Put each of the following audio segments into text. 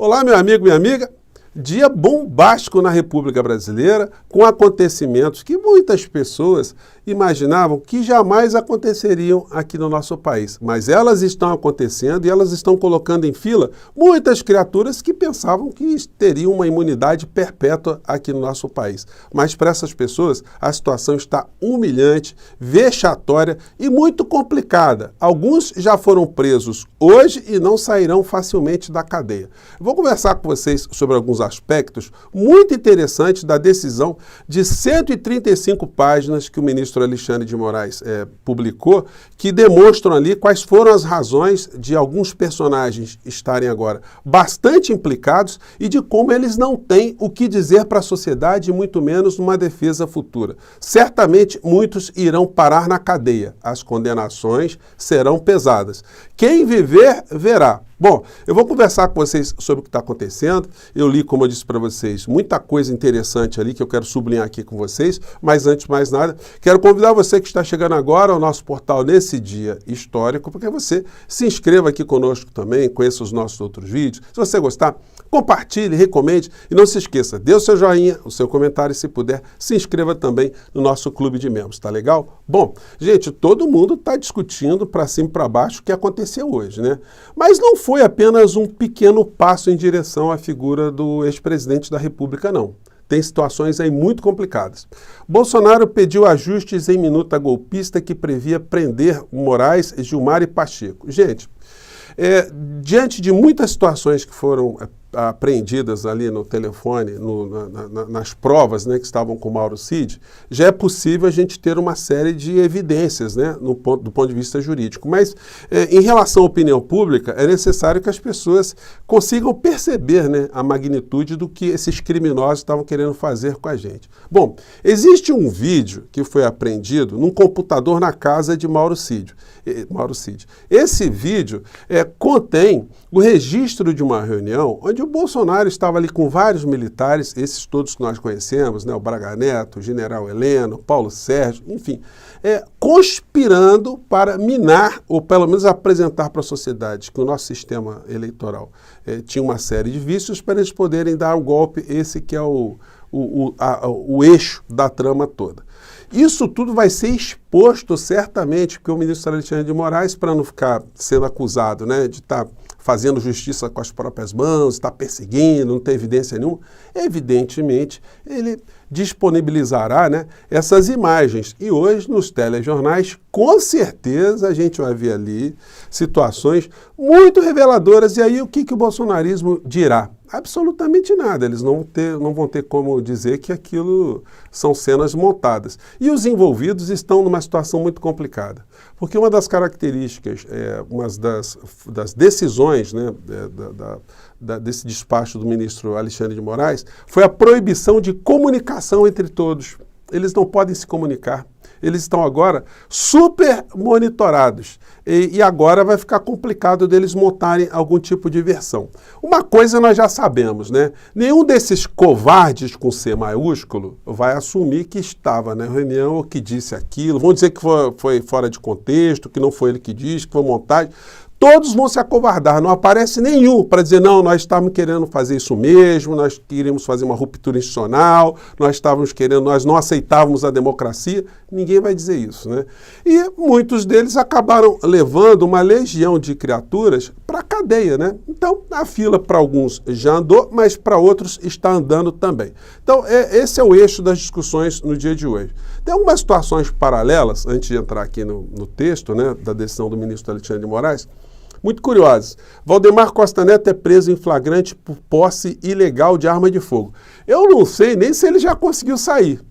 Olá, meu amigo, minha amiga. Dia bombástico na República Brasileira, com acontecimentos que muitas pessoas imaginavam que jamais aconteceriam aqui no nosso país. Mas elas estão acontecendo e elas estão colocando em fila muitas criaturas que pensavam que teriam uma imunidade perpétua aqui no nosso país. Mas para essas pessoas, a situação está humilhante, vexatória e muito complicada. Alguns já foram presos hoje e não sairão facilmente da cadeia. Vou conversar com vocês sobre alguns aspectos muito interessantes da decisão de 135 páginas que o ministro Alexandre de Moraes publicou, que demonstram ali quais foram as razões de alguns personagens estarem agora bastante implicados e de como eles não têm o que dizer para a sociedade, muito menos numa defesa futura. Certamente muitos irão parar na cadeia. As condenações serão pesadas. Quem viver, verá. Bom, eu vou conversar com vocês sobre o que está acontecendo. Eu li, como eu disse para vocês, muita coisa interessante ali que eu quero sublinhar aqui com vocês, mas antes de mais nada, quero convidar você que está chegando agora ao nosso portal Nesse Dia Histórico, porque você se inscreva aqui conosco também, conheça os nossos outros vídeos. Se você gostar, compartilhe, recomende e não se esqueça, dê o seu joinha, o seu comentário e, se puder, se inscreva também no nosso clube de membros, tá legal? Bom, gente, todo mundo está discutindo para cima e para baixo o que aconteceu hoje, né? Mas não foi apenas um pequeno passo em direção à figura do ex-presidente da República, não. Tem situações aí muito complicadas. Bolsonaro pediu ajustes em minuta golpista que previa prender Moraes, Gilmar e Pacheco. Gente, diante de muitas situações que foram apreendidas ali no telefone, nas provas, né, que estavam com o Mauro Cid, já é possível a gente ter uma série de evidências, né, do ponto de vista jurídico. Mas, em relação à opinião pública, é necessário que as pessoas consigam perceber, né, a magnitude do que esses criminosos estavam querendo fazer com a gente. Bom, existe um vídeo que foi apreendido num computador na casa de Mauro Cid. Esse vídeo contém o registro de uma reunião onde o Bolsonaro estava ali com vários militares, esses todos que nós conhecemos, né, o Braga Neto, o general Heleno, Paulo Sérgio, enfim, conspirando para minar, ou pelo menos apresentar para a sociedade que o nosso sistema eleitoral tinha uma série de vícios para eles poderem dar o golpe, esse que é o eixo da trama toda. Isso tudo vai ser exposto certamente, porque o ministro Alexandre de Moraes, para não ficar sendo acusado, né, de estar fazendo justiça com as próprias mãos, estar perseguindo, não ter evidência nenhuma, evidentemente ele disponibilizará, né, essas imagens. E hoje, nos telejornais, com certeza a gente vai ver ali situações muito reveladoras. E aí o que o bolsonarismo dirá? Absolutamente nada, eles não vão ter como dizer que aquilo são cenas montadas. E os envolvidos estão numa situação muito complicada, porque uma das características, uma das decisões, né, desse despacho do ministro Alexandre de Moraes foi a proibição de comunicação entre todos. Eles não podem se comunicar. Eles estão agora super monitorados e agora vai ficar complicado deles montarem algum tipo de versão. Uma coisa nós já sabemos, né? Nenhum desses covardes com C maiúsculo vai assumir que estava na reunião ou que disse aquilo. Vão dizer que foi fora de contexto, que não foi ele que disse, que foi montagem. Todos vão se acovardar, não aparece nenhum para dizer, não, nós estávamos querendo fazer isso mesmo, nós queríamos fazer uma ruptura institucional, nós não aceitávamos a democracia. Ninguém vai dizer isso, né? E muitos deles acabaram levando uma legião de criaturas para a cadeia, né? Então, a fila para alguns já andou, mas para outros está andando também. Então, esse é o eixo das discussões no dia de hoje. Tem algumas situações paralelas, antes de entrar aqui no texto, né, da decisão do ministro Alexandre de Moraes, muito curiosas. Valdemar Costa Neto é preso em flagrante por posse ilegal de arma de fogo. Eu não sei nem se ele já conseguiu sair,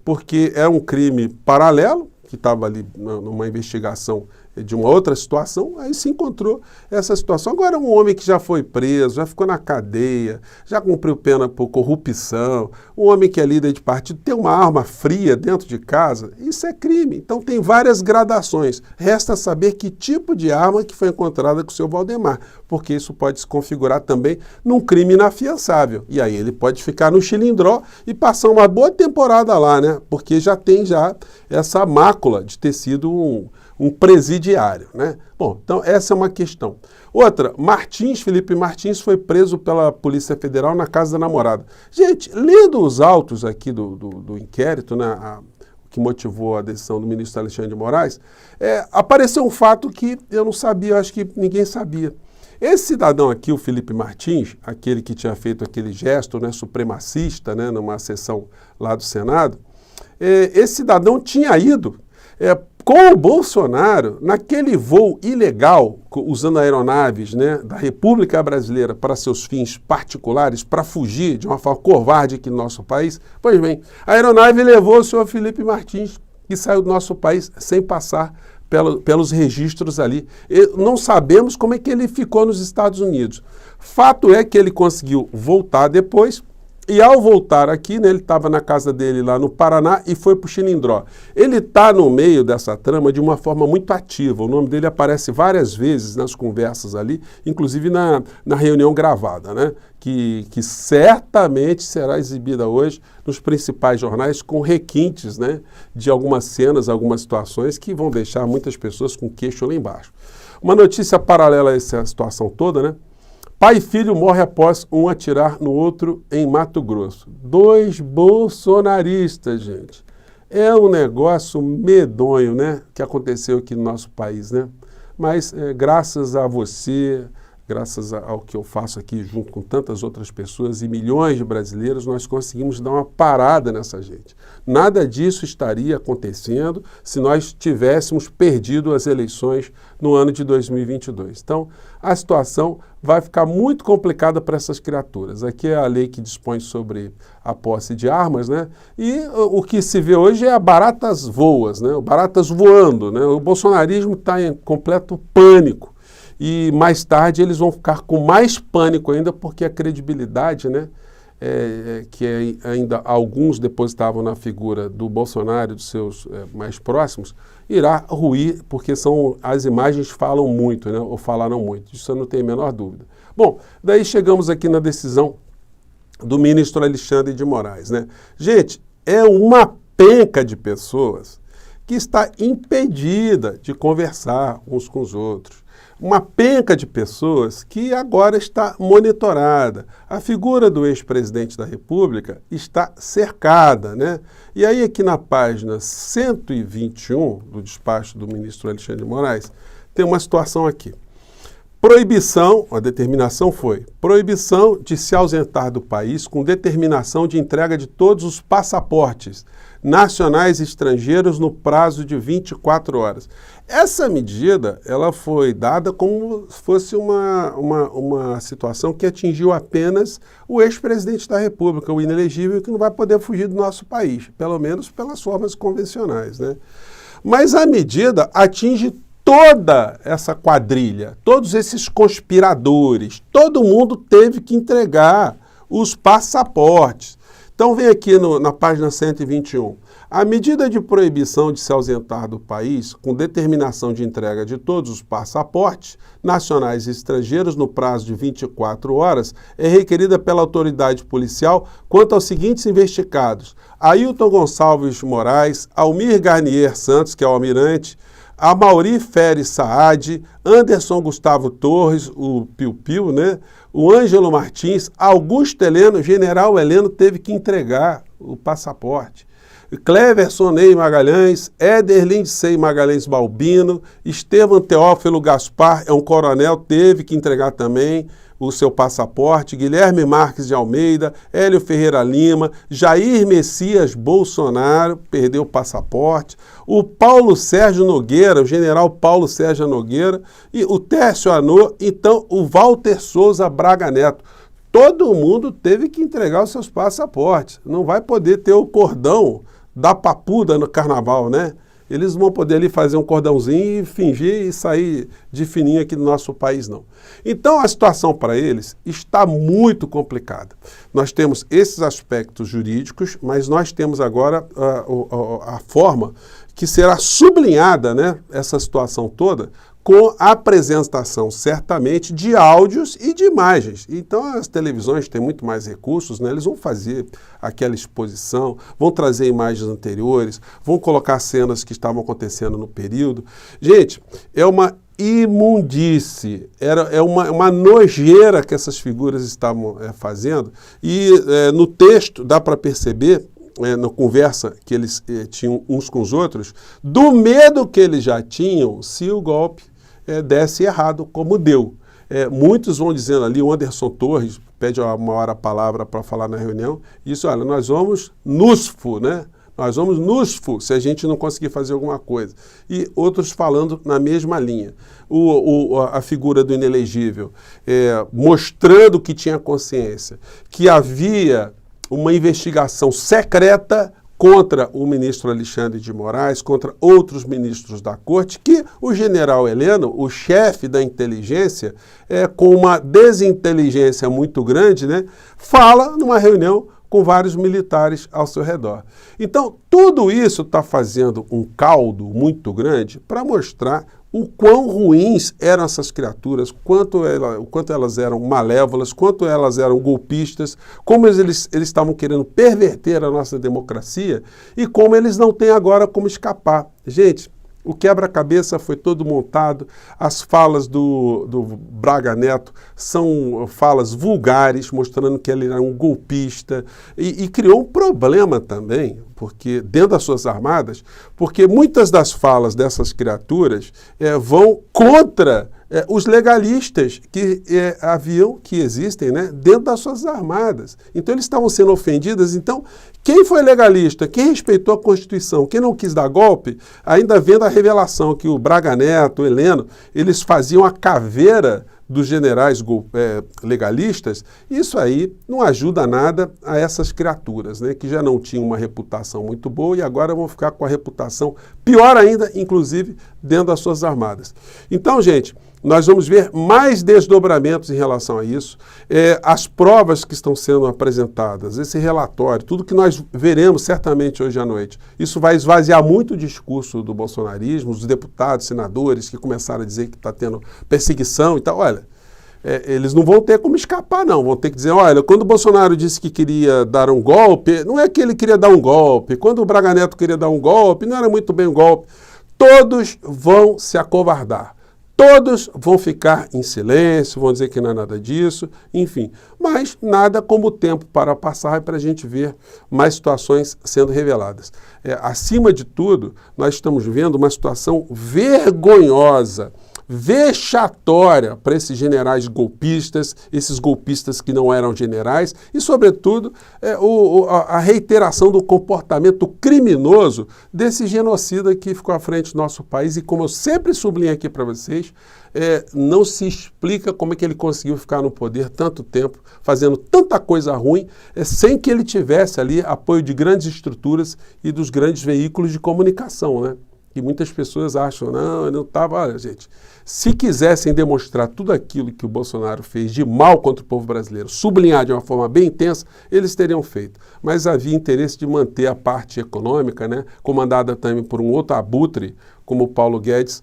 porque é um crime paralelo, que estava ali numa investigação de uma outra situação, aí se encontrou essa situação. Agora, um homem que já foi preso, já ficou na cadeia, já cumpriu pena por corrupção, um homem que é líder de partido, tem uma arma fria dentro de casa, isso é crime. Então, tem várias gradações. Resta saber que tipo de arma que foi encontrada com o seu Valdemar, porque isso pode se configurar também num crime inafiançável. E aí ele pode ficar no Chilindró e passar uma boa temporada lá, né? Porque já tem essa mácula de ter sido um presidiário, né? Bom, então essa é uma questão. Outra, Felipe Martins foi preso pela Polícia Federal na casa da namorada. Gente, lendo os autos aqui do inquérito, né, que motivou a decisão do ministro Alexandre de Moraes, apareceu um fato que eu não sabia, acho que ninguém sabia. Esse cidadão aqui, o Felipe Martins, aquele que tinha feito aquele gesto, né, supremacista, né, numa sessão lá do Senado, esse cidadão tinha ido com o Bolsonaro naquele voo ilegal, usando aeronaves, né, da República Brasileira para seus fins particulares, para fugir de uma forma covarde aqui no nosso país. Pois bem, a aeronave levou o senhor Felipe Martins, que saiu do nosso país sem passar pelos registros ali. Não sabemos como é que ele ficou nos Estados Unidos. Fato é que ele conseguiu voltar depois, e ao voltar aqui, né, ele estava na casa dele lá no Paraná e foi para o Chilindró. Ele está no meio dessa trama de uma forma muito ativa. O nome dele aparece várias vezes nas conversas ali, inclusive na reunião gravada, né, que certamente será exibida hoje nos principais jornais com requintes, né, de algumas cenas, algumas situações que vão deixar muitas pessoas com queixo lá embaixo. Uma notícia paralela a essa situação toda, né? Pai e filho morrem após um atirar no outro em Mato Grosso. 2 bolsonaristas, gente. É um negócio medonho, né, que aconteceu aqui no nosso país, né? Mas graças a você, graças ao que eu faço aqui junto com tantas outras pessoas e milhões de brasileiros, nós conseguimos dar uma parada nessa gente. Nada disso estaria acontecendo se nós tivéssemos perdido as eleições no ano de 2022. Então, a situação vai ficar muito complicada para essas criaturas. Aqui é a lei que dispõe sobre a posse de armas, né? E o que se vê hoje é baratas voas, né? Baratas voando, né? O bolsonarismo está em completo pânico. E mais tarde eles vão ficar com mais pânico ainda, porque a credibilidade, né, que ainda alguns depositavam na figura do Bolsonaro e dos seus mais próximos, irá ruir, porque as imagens falam muito, né, ou falaram muito. Isso eu não tenho a menor dúvida. Bom, daí chegamos aqui na decisão do ministro Alexandre de Moraes, né? Gente, é uma penca de pessoas que está impedida de conversar uns com os outros. Uma penca de pessoas que agora está monitorada. A figura do ex-presidente da República está cercada, né? E aí aqui na página 121 do despacho do ministro Alexandre de Moraes, tem uma situação aqui. Proibição, a determinação foi, proibição de se ausentar do país com determinação de entrega de todos os passaportes nacionais e estrangeiros no prazo de 24 horas. Essa medida, ela foi dada como se fosse uma situação que atingiu apenas o ex-presidente da República, o inelegível, que não vai poder fugir do nosso país, pelo menos pelas formas convencionais, né? Mas a medida atinge toda essa quadrilha, todos esses conspiradores, todo mundo teve que entregar os passaportes. Então vem aqui na página 121. A medida de proibição de se ausentar do país, com determinação de entrega de todos os passaportes nacionais e estrangeiros no prazo de 24 horas, é requerida pela autoridade policial quanto aos seguintes investigados: Ailton Gonçalves Moraes, Almir Garnier Santos, que é o almirante, Amaury Feres Saad, Anderson Gustavo Torres, o Piu Piu, né? O Ângelo Martins, Augusto Heleno, General Heleno teve que entregar o passaporte. Cleverson Ney Magalhães, Éder Lindsey Magalhães Balbino, Estevam Teófilo Gaspar, é um coronel, teve que entregar também o seu passaporte, Guilherme Marques de Almeida, Hélio Ferreira Lima, Jair Messias Bolsonaro, perdeu o passaporte, o Paulo Sérgio Nogueira, o general Paulo Sérgio Nogueira, e o Tércio Anô, então o Walter Souza Braga Neto. Todo mundo teve que entregar os seus passaportes, não vai poder ter o cordão da papuda no carnaval, né? Eles vão poder ali fazer um cordãozinho e fingir e sair de fininho aqui do nosso país, não. Então, a situação para eles está muito complicada. Nós temos esses aspectos jurídicos, mas nós temos agora a forma que será sublinhada, né, essa situação toda, com a apresentação, certamente, de áudios e de imagens. Então, as televisões têm muito mais recursos, né? Eles vão fazer aquela exposição, vão trazer imagens anteriores, vão colocar cenas que estavam acontecendo no período. Gente, é uma imundície, é uma nojeira que essas figuras estavam fazendo. E no texto dá para perceber, na conversa que eles tinham uns com os outros, do medo que eles já tinham se o golpe desse errado, como deu. Muitos vão dizendo ali, o Anderson Torres pede uma hora a palavra para falar na reunião, isso, olha, nós vamos NUSFO, né? Nós vamos NUSFO se a gente não conseguir fazer alguma coisa. E outros falando na mesma linha. A figura do inelegível mostrando que tinha consciência, que havia uma investigação secreta contra o ministro Alexandre de Moraes, contra outros ministros da corte, que o general Heleno, o chefe da inteligência, com uma desinteligência muito grande, né, fala numa reunião com vários militares ao seu redor. Então, tudo isso está fazendo um caldo muito grande para mostrar o quão ruins eram essas criaturas, quanto elas eram malévolas, quanto elas eram golpistas, como eles estavam querendo perverter a nossa democracia e como eles não têm agora como escapar. Gente, o quebra-cabeça foi todo montado, as falas do Braga Neto são falas vulgares, mostrando que ele era um golpista, e criou um problema também, porque dentro das suas armadas, porque muitas das falas dessas criaturas vão contra os legalistas que existem, né, dentro das suas armadas. Então eles estavam sendo ofendidos. Então, quem foi legalista, quem respeitou a Constituição, quem não quis dar golpe, ainda vendo a revelação que o Braga Neto, o Heleno, eles faziam a caveira dos generais legalistas, isso aí não ajuda nada a essas criaturas, né, que já não tinham uma reputação muito boa e agora vão ficar com a reputação pior ainda, inclusive dentro das suas armadas. Então, gente, nós vamos ver mais desdobramentos em relação a isso, as provas que estão sendo apresentadas, esse relatório, tudo que nós veremos certamente hoje à noite. Isso vai esvaziar muito o discurso do bolsonarismo, os deputados, senadores que começaram a dizer que está tendo perseguição e tal. Olha, eles não vão ter como escapar, não. Vão ter que dizer, olha, quando o Bolsonaro disse que queria dar um golpe, não é que ele queria dar um golpe. Quando o Braga Neto queria dar um golpe, não era muito bem um golpe. Todos vão se acovardar. Todos vão ficar em silêncio, vão dizer que não é nada disso, enfim. Mas nada como o tempo para passar e para a gente ver mais situações sendo reveladas. Acima de tudo, nós estamos vendo uma situação vergonhosa, vexatória para esses generais golpistas, esses golpistas que não eram generais e, sobretudo, a reiteração do comportamento criminoso desse genocida que ficou à frente do nosso país e, como eu sempre sublinho aqui para vocês, não se explica como é que ele conseguiu ficar no poder tanto tempo, fazendo tanta coisa ruim, sem que ele tivesse ali apoio de grandes estruturas e dos grandes veículos de comunicação, né? E muitas pessoas acham, não, ele não estava... Olha, gente, se quisessem demonstrar tudo aquilo que o Bolsonaro fez de mal contra o povo brasileiro, sublinhar de uma forma bem intensa, eles teriam feito. Mas havia interesse de manter a parte econômica, né, comandada também por um outro abutre, como o Paulo Guedes,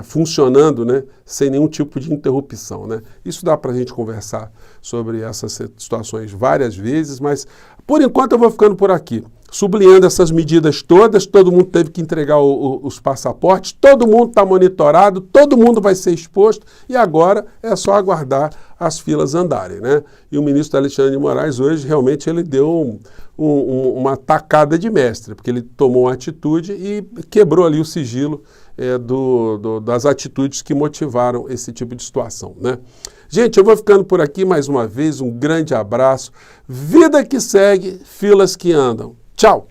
funcionando, né, sem nenhum tipo de interrupção, né? Isso dá para a gente conversar sobre essas situações várias vezes, mas por enquanto eu vou ficando por aqui. Sublinhando essas medidas todas, todo mundo teve que entregar os passaportes, todo mundo está monitorado, todo mundo vai ser exposto e agora é só aguardar as filas andarem, né? E o ministro Alexandre de Moraes hoje realmente ele deu uma tacada de mestre, porque ele tomou uma atitude e quebrou ali o sigilo das atitudes que motivaram esse tipo de situação, né? Gente, eu vou ficando por aqui mais uma vez, um grande abraço, vida que segue, filas que andam. Tchau!